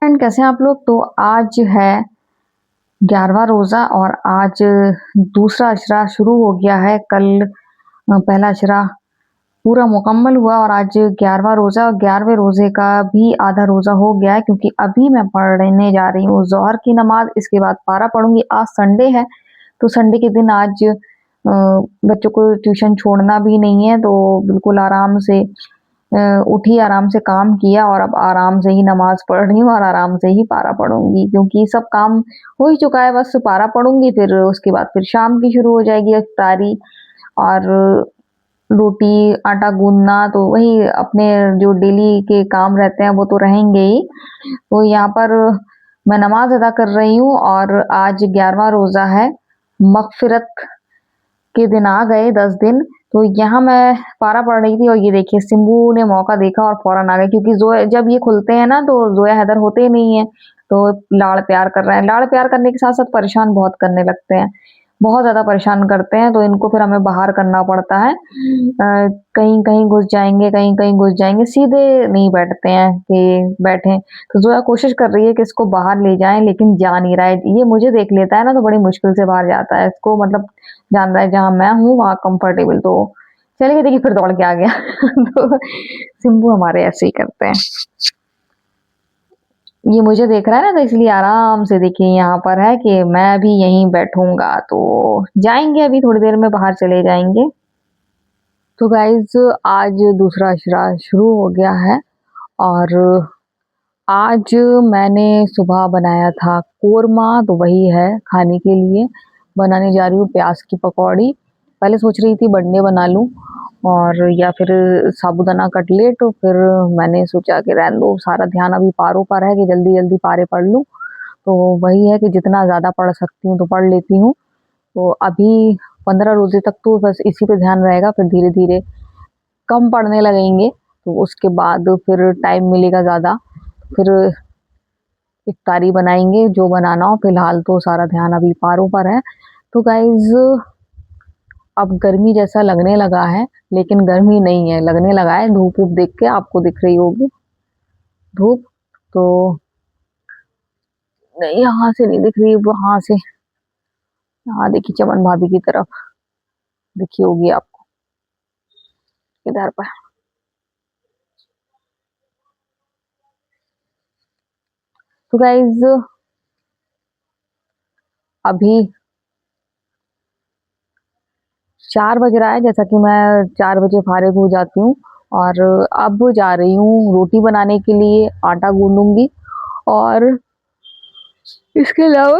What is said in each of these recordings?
Friend, कैसे हैं आप लोग। तो आज है 11वां रोज़ा और आज दूसरा अशरा शुरू हो गया है। कल पहला अशरा पूरा मुकम्मल हुआ और आज 11वां रोज़ा और 11वें रोज़े का भी आधा रोज़ा हो गया है, क्योंकि अभी मैं पढ़ने जा रही हूँ ज़ोहर की नमाज़। इसके बाद पारा पढ़ूँगी। आज संडे है, तो संडे के दिन आज बच्चों को ट्यूशन छोड़ना भी नहीं है, तो बिल्कुल आराम से उठी, आराम से काम किया और अब आराम से ही नमाज़ पढ़ रही हूँ और आराम से ही पारा पढ़ूँगी, क्योंकि सब काम हो ही चुका है। बस पारा पढ़ूँगी, फिर उसके बाद फिर शाम की शुरू हो जाएगी इफ्तारी और रोटी, आटा गूँदना, तो वही अपने जो डेली के काम रहते हैं वो तो रहेंगे ही। तो यहाँ पर मैं नमाज़ अदा कर रही हूँ और आज 11वां रोज़ा है। मग़फ़िरत के दिन आ गए, 10 दिन। तो यहाँ मैं पारा पढ़ रही थी और ये देखिए सिम्बू ने मौका देखा और फ़ौरन आ गए, क्योंकि ज़ोया जब ये खुलते हैं ना तो ज़ोया हैदर होते ही नहीं है, तो लाड़ प्यार कर रहे हैं। लाड़ प्यार करने के साथ-साथ परेशान बहुत करने लगते हैं, बहुत ज़्यादा परेशान करते हैं, तो इनको फिर हमें बाहर करना पड़ता है। कहीं-कहीं घुस जाएँगे, कहीं-कहीं घुस जाएँगे, सीधे नहीं बैठते हैं कि बैठें। तो ज़ोया कोशिश कर रही है कि इसको बाहर ले जाएँ, लेकिन जा नहीं रहा है। ये मुझे देख लेता है ना तो बड़ी मुश्किल से बाहर जाता है। इसको मतलब जान रहा है जहाँ मैं हूँ वहाँ कंफर्टेबल, तो चलिए देखिए फिर दौड़ के आ गया। तो सिम्बू हमारे ऐसे ही करते हैं। ये मुझे देख रहा है ना, तो इसलिए आराम से देखिए यहाँ पर है कि मैं भी यहीं बैठूँगा, तो जाएँगे अभी थोड़ी देर में बाहर चले जाएँगे। तो गाइज़ आज दूसरा अशरा शुरू हो गया है और आज मैंने सुबह बनाया था कोरमा, तो वही है खाने के लिए। बनाने जा रही हूँ प्याज़ की पकौड़ी। पहले सोच रही थी बंडे बना लूँ और या फिर साबूदाना कटलेट, तो फिर मैंने सोचा कि रहने दो, सारा ध्यान अभी पारों पर है कि जल्दी-जल्दी पारे पढ़ लूँ। तो वही है कि जितना ज़्यादा पढ़ सकती हूँ तो पढ़ लेती हूँ। तो अभी 15 रोज़े तक तो बस इसी पे ध्यान रहेगा, फिर धीरे-धीरे कम पढ़ने लगेंगे, तो उसके बाद फिर टाइम मिलेगा ज़्यादा, फिर इफ्तारी बनाएँगे जो बनाना हो। फिलहाल तो सारा ध्यान अभी पारों पर है। तो गाइज़ अब गर्मी जैसा लगने लगा है, लेकिन गर्मी नहीं है, लगने लगा है। धूप-वूप देख के आपको दिख रही होगी धूप, तो नहीं यहाँ से नहीं दिख रही, वहाँ से, हाँ देखिए चमन भाभी की तरफ दिखी होगी आपको, इधर पर। तो गाइज़ अभी 4 बज रहा है, जैसा कि मैं 4 बजे फ़ारिग हो जाती हूँ और अब जा रही हूँ रोटी बनाने के लिए, आटा गूँदूँगी और इसके अलावा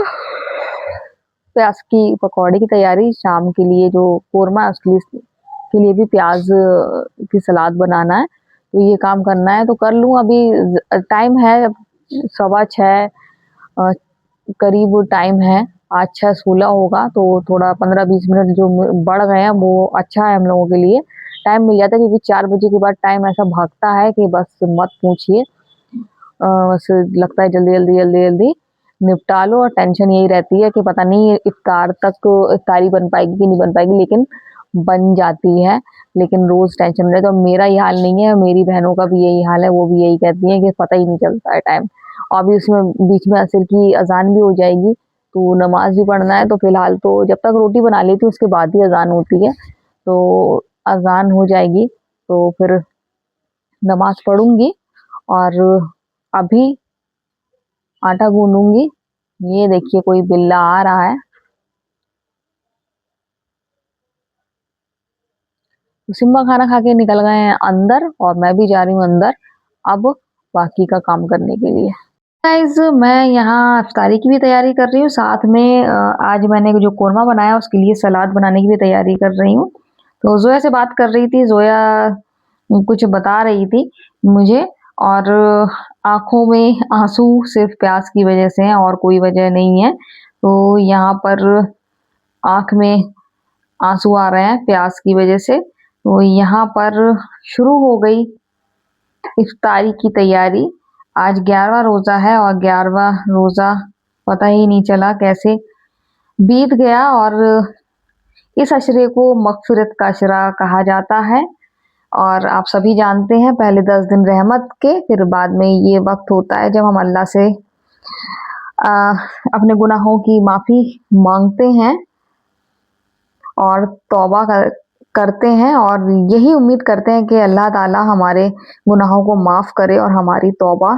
प्याज़ की पकौड़े की तैयारी, शाम के लिए जो कोरमा है उसके लिए भी प्याज़ की सलाद बनाना है, तो ये काम करना है, तो कर लूँ अभी। टाइम है 6:15 करीब टाइम है। आज 6:16 होगा, तो थोड़ा 15-20 मिनट जो बढ़ गए हैं वो अच्छा है हम लोगों के लिए। टाइम मिल जाता है, क्योंकि 4 बजे के बाद टाइम ऐसा भागता है कि बस मत पूछिए। बस लगता है जल्दी-जल्दी, जल्दी-जल्दी निपटा लो और टेंशन यही रहती है कि पता नहीं इफ्तार तक इफ्तारी बन पाएगी कि नहीं बन पाएगी, लेकिन बन जाती है। लेकिन रोज़ टेंशन में, तो मेरा ये हाल नहीं है, मेरी बहनों का भी यही हाल है, वो भी यही कहती हैं कि पता ही नहीं चलता है टाइम। और अभी उसमें बीच में असर की अज़ान भी हो जाएगी, तो नमाज़ भी पढ़ना है, तो फिलहाल तो जब तक रोटी बना लेती हूँ उसके बाद ही अज़ान होती है। तो अज़ान हो जाएगी, तो फिर नमाज़ पढ़ूँगी और अभी आटा गूँदूँगी। ये देखिए कोई बिल्ला आ रहा है। तो सिम्बा खाना खा के निकल गए हैं अंदर और मैं भी जा रही हूँ अंदर, अब बाकी का काम करने के लिए। गाइज़ मैं यहाँ इफ्तारी की भी तैयारी कर रही हूँ, साथ में आज मैंने जो कोरमा बनाया उसके लिए सलाद बनाने की भी तैयारी कर रही हूँ। तो ज़ोया से बात कर रही थी, ज़ोया कुछ बता रही थी मुझे और आँखों में आँसू सिर्फ़ प्यास की वज़ह से हैं और कोई वज़ह नहीं है। तो यहाँ पर आँख में आँसू आ रहे हैं प्यास की वज़ह से। तो यहाँ पर शुरू हो गई इफ्तारी की तैयारी। आज 11वां रोज़ा है और 11वां रोज़ा पता ही नहीं चला कैसे बीत गया और इस अशरे को मग़फ़िरत का अशरा कहा जाता है। और आप सभी जानते हैं पहले 10 दिन रहमत के, फिर बाद में ये वक़्त होता है जब हम अल्लाह से अ, अपने गुनाहों की माफ़ी माँगते हैं और तौबा करते हैं और यही उम्मीद करते हैं कि अल्लाह ताला हमारे गुनाहों को माफ़ करे और हमारी तौबा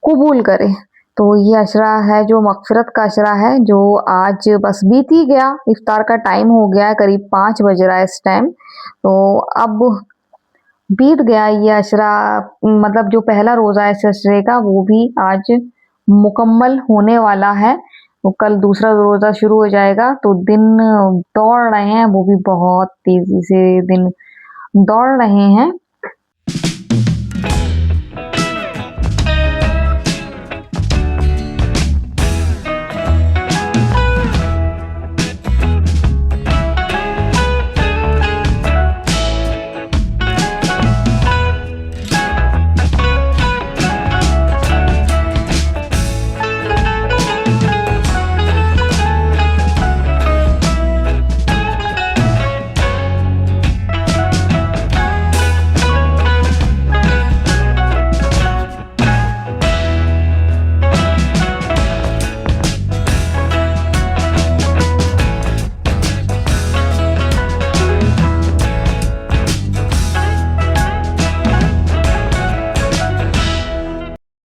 कबूल करे। तो ये अशरा है जो मग़फ़िरत का अशरा है, जो आज बस बीत ही गया। इफ्तार का टाइम हो गया है, करीब 5 बज रहा है इस टाइम। तो अब बीत गया ये अशरा, मतलब जो पहला रोज़ा है इस अशरे का वो भी आज मुकम्मल होने वाला है। तो कल दूसरा रोज़ा शुरू हो जाएगा, तो दिन दौड़ रहे हैं, वो भी बहुत तेज़ी से दिन दौड़ रहे हैं।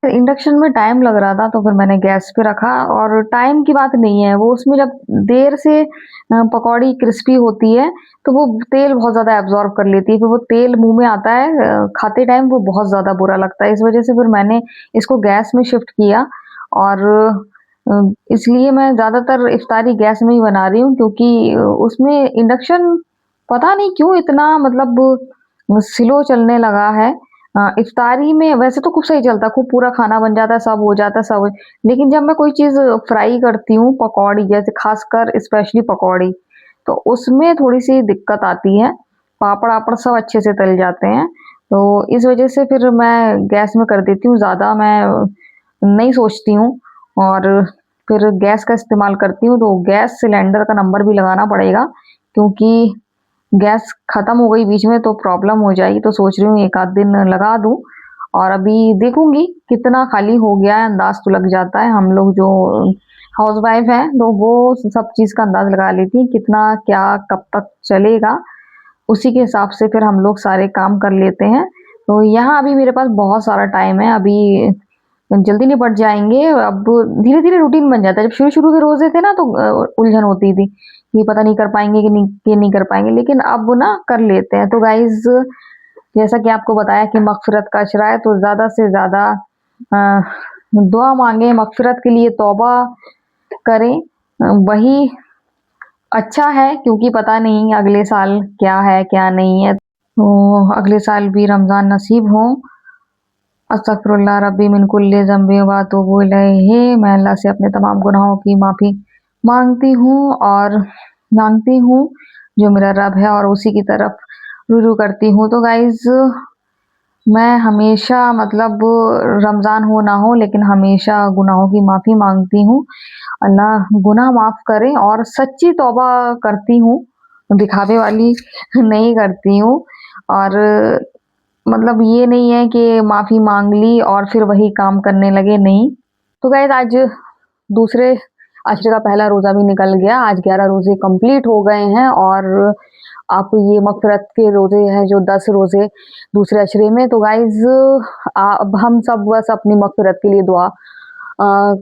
इंडक्शन में टाइम लग रहा था तो फिर मैंने गैस पे रखा, और टाइम की बात नहीं है, वो उसमें जब देर से पकौड़ी क्रिस्पी होती है तो वो तेल बहुत ज़्यादा एब्ज़ॉर्ब कर लेती है, फिर वो तेल मुँह में आता है खाते टाइम वो बहुत ज़्यादा बुरा लगता है। इस वज़ह से फिर मैंने इसको गैस में शिफ्ट किया, और इसलिए मैं ज़्यादातर इफ्तारी गैस में ही बना रही हूँ, क्योंकि उसमें इंडक्शन पता नहीं क्यों इतना मतलब स्लो चलने लगा है। इफ्तारी में वैसे तो खूब सही चलता है, खूब पूरा खाना बन जाता है, सब हो जाता है, सब, लेकिन जब मैं कोई चीज़ फ्राई करती हूँ, पकौड़ी जैसे ख़ासकर स्पेशली पकौड़ी, तो उसमें थोड़ी-सी दिक्कत आती है। पापड़-वापड़ सब अच्छे से तल जाते हैं, तो इस वज़ह से फिर मैं गैस में कर देती हूँ, ज़्यादा मैं नहीं सोचती हूँ और फिर गैस का इस्तेमाल करती हूँ। तो गैस सिलेंडर का नंबर भी लगाना पड़ेगा, क्योंकि गैस खत्म हो गई बीच में तो प्रॉब्लम हो जाएगी, तो सोच रही हूँ 1 आध दिन लगा दूँ, और अभी देखूँगी कितना खाली हो गया है, अंदाज़ तो लग जाता है। हम लोग जो हाउसवाइफ़ हैं, तो वो सब चीज़ का अंदाज़ लगा लेती हैं, कितना क्या कब तक चलेगा, उसी के हिसाब से फिर हम लोग सारे काम कर लेते हैं। तो यहाँ अभी मेरे पास बहुत सारा टाइम है, अभी जल्दी निपट जाएँगे। अब धीरे-धीरे रूटीन बन जाता है। जब शुरू-शुरू के रोज़े थे ना तो उलझन होती थी, कि पता नहीं कर पाएँगे कि नहीं कर पाएँगे, लेकिन अब ना कर लेते हैं। तो गाइज़, जैसा कि आपको बताया कि मग़फ़िरत का अशरा है, तो ज़्यादा से ज़्यादा अ, दुआ माँगे, मग़फ़िरत के लिए तौबा करें। वही अच्छा है, क्योंकि पता नहीं अगले साल क्या है, क्या नहीं है। तो अगले साल भी रमज़ान नसीब हो। अस्तगफिरुल्लाह रब्बी मिन कुल्ली ज़ंबि व अतूबु इलैहि। मैं अल्लाह से अपने तमाम गुनाहों की माफ़ी माँगती हूँ, और माँगती हूँ जो मेरा रब है, और उसी की तरफ रुजू करती हूँ। तो गाइज़, मैं हमेशा मतलब रमज़ान हो ना हो, लेकिन हमेशा गुनाहों की माफ़ी माँगती हूँ। अल्लाह गुनाह माफ़ करे, और सच्ची तौबा करती हूँ, दिखावे वाली नहीं करती हूँ। और मतलब ये नहीं है कि माफ़ी माँग ली और फिर वही काम करने लगे, नहीं। तो गाइज़, आज दूसरे अशरे का पहला रोज़ा भी निकल गया। आज 11 रोज़े कंप्लीट हो गए हैं, और अब ये मग़फ़िरत के रोज़े हैं जो 10 रोज़े दूसरे अशरे में। तो गाइज़, अब हम सब बस अपनी मग़फ़िरत के लिए दुआ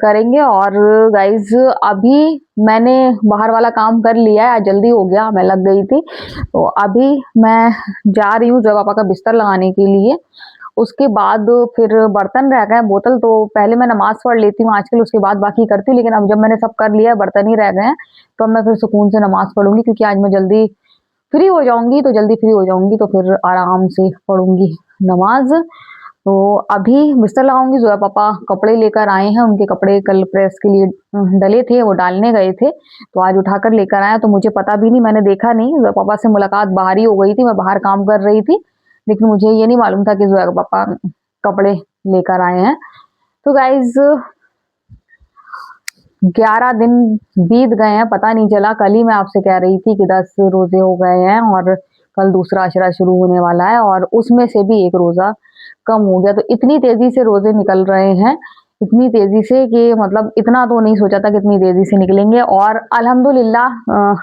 करेंगे। और गाइज़, अभी मैंने बाहर वाला काम कर लिया है, आज जल्दी हो गया, मैं लग गई थी। तो अभी मैं जा रही हूँ जोया पापा का बिस्तर लगाने के लिए। उसके बाद फिर बर्तन रह गए हैं, बोतल तो पहले मैं नमाज़ पढ़ लेती हूँ आजकल, उसके बाद बाकी करती हूँ, लेकिन अब जब मैंने सब कर लिया है, बर्तन ही रह गए हैं, तो अब मैं फिर सुकून से नमाज़ पढ़ूँगी, क्योंकि आज मैं जल्दी फ्री हो जाऊँगी, तो जल्दी फ्री हो जाऊँगी, तो फिर आराम से पढ़ूँगी नमाज़। तो अभी बिस्तर लगाऊँगी, ज़ोया पापा कपड़े लेकर आए हैं, उनके कपड़े कल प्रेस के लिए डले थे, वो डालने गए थे, तो आज उठाकर लेकर आए हैं, तो मुझे पता भी नहीं, मैंने देखा नहीं, ज़ोया पापा से मुलाकात बाहर ही हो गई थी, मैं बाहर काम कर रही थी, लेकिन मुझे ये नहीं मालूम था कि ज़ोया पापा कपड़े लेकर आए हैं। तो गाइज़, 11 दिन बीत गए हैं, पता नहीं चला। कल ही मैं आपसे कह रही थी कि 10 रोज़े हो गए हैं, और कल दूसरा अशरा शुरू होने वाला है और उसमें से भी एक रोज़ा कम हो गया। तो इतनी तेज़ी से रोज़े निकल रहे हैं, इतनी तेज़ी से कि मतलब इतना तो नहीं सोचा था कि इतनी तेज़ी से निकलेंगे और अल्हम्दुलिल्लाह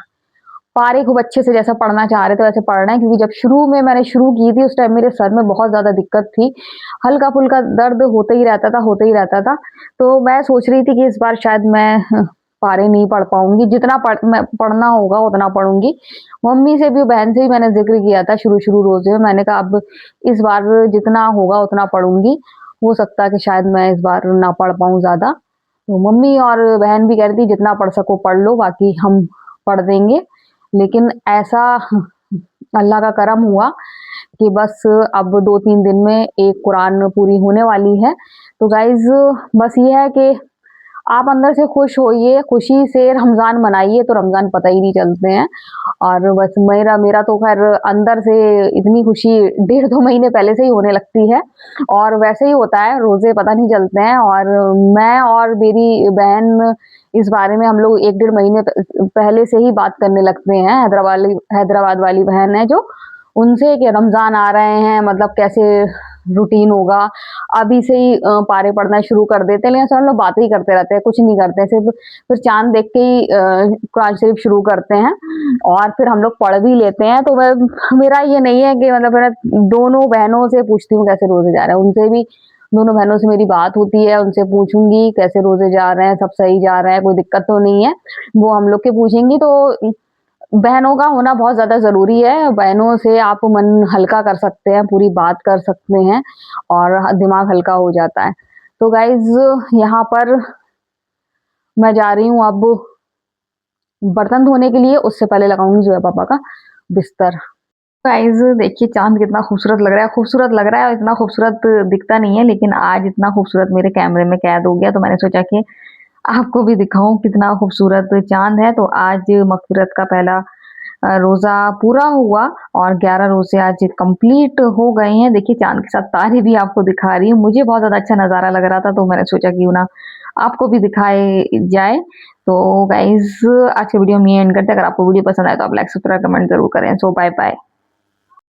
पारे खूब अच्छे से जैसा पढ़ना चाह रहे थे वैसे पढ़ रहे हैं, क्योंकि जब शुरू में मैंने शुरू की थी उस टाइम मेरे सर में बहुत ज़्यादा दिक्कत थी। हल्का-फुल्का दर्द होता ही रहता था, होता ही रहता था। तो मैं सोच रही थी कि इस बार शायद मैं पारे नहीं पढ़ पाऊँगी, जितना मैं पढ़ना होगा उतना पढ़ूँगी। मम्मी से भी, बहन से भी मैंने ज़िक्र किया था शुरू-शुरू रोज़े में, मैंने कहा अब इस बार जितना होगा उतना पढ़ूँगी। हो सकता है कि शायद मैं इस बार ना पढ़ पाऊँ ज़्यादा। तो मम्मी और बहन भी कह रही थी जितना पढ़ सको पढ़ लो, बाकी हम पढ़ देंगे। लेकिन ऐसा अल्लाह का करम हुआ कि बस अब 2-3 दिन में एक कुरान पूरी होने वाली है। तो गाइज़ बस ये है कि आप अंदर से खुश होइए, खुशी से रमज़ान मनाइए तो रमज़ान पता ही नहीं चलते हैं। और बस मेरा मेरा तो ख़ैर अंदर से इतनी खुशी 1.5-2 महीने पहले से ही होने लगती है और वैसे ही होता है, रोज़े पता नहीं चलते हैं। और मैं और मेरी बहन इस बारे में हम लोग 1 डेढ़ महीने पहले से ही बात करने लगते हैं। हैदराबाद वाली बहन है जो, उनसे कि रमज़ान आ रहे हैं, मतलब कैसे रूटीन होगा, अभी से ही पारे पढ़ना शुरू कर देते हैं। लेकिन सब लोग बातें ही करते रहते हैं, कुछ नहीं करते हैं, सिर्फ़ फिर चाँद देख के ही कुरान शरीफ शुरू करते हैं और फिर हम लोग पढ़ भी लेते हैं। तो मैं, मेरा ये नहीं है कि मतलब मैं दोनों बहनों से पूछती हूँ कैसे रोज़े जा रहे हैं, उनसे भी, दोनों बहनों से मेरी बात होती है, उनसे पूछूँगी कैसे रोज़े जा रहे हैं, सब सही जा रहा है, कोई दिक्कत तो नहीं है। वो हम लोग के पूछेंगी। तो बहनों का होना बहुत ज़्यादा ज़रूरी है, बहनों से आप मन हल्का कर सकते हैं, पूरी बात कर सकते हैं और दिमाग हल्का हो जाता है। तो गाइज़ यहाँ पर मैं जा रही हूँ अब बर्तन धोने के लिए, उससे पहले लगाऊँगी ज़ोया पापा का बिस्तर। गाइज़ देखिए चाँद कितना खूबसूरत लग रहा है, खूबसूरत लग रहा है और इतना खूबसूरत दिखता नहीं है, लेकिन आज इतना खूबसूरत मेरे कैमरे में कैद हो गया तो मैंने सोचा कि आपको भी दिखाऊँ कितना खूबसूरत चाँद है। तो आज मग़फ़िरत का पहला रोज़ा पूरा हुआ और 11 रोज़े आज कंप्लीट हो गए हैं। देखिए चाँद के साथ तारे भी आपको दिखा रही हूँ। मुझे बहुत ज़्यादा अच्छा नज़ारा लग रहा था तो मैंने सोचा क्यों ना आपको भी दिखाए जाए। तो गाइज़ आज की वीडियो हम यहीं एंड करते हैं। अगर आपको वीडियो पसंद आए तो आप लाइक, सब्सक्राइब, कमेंट ज़रूर करें। सो बाय बाय।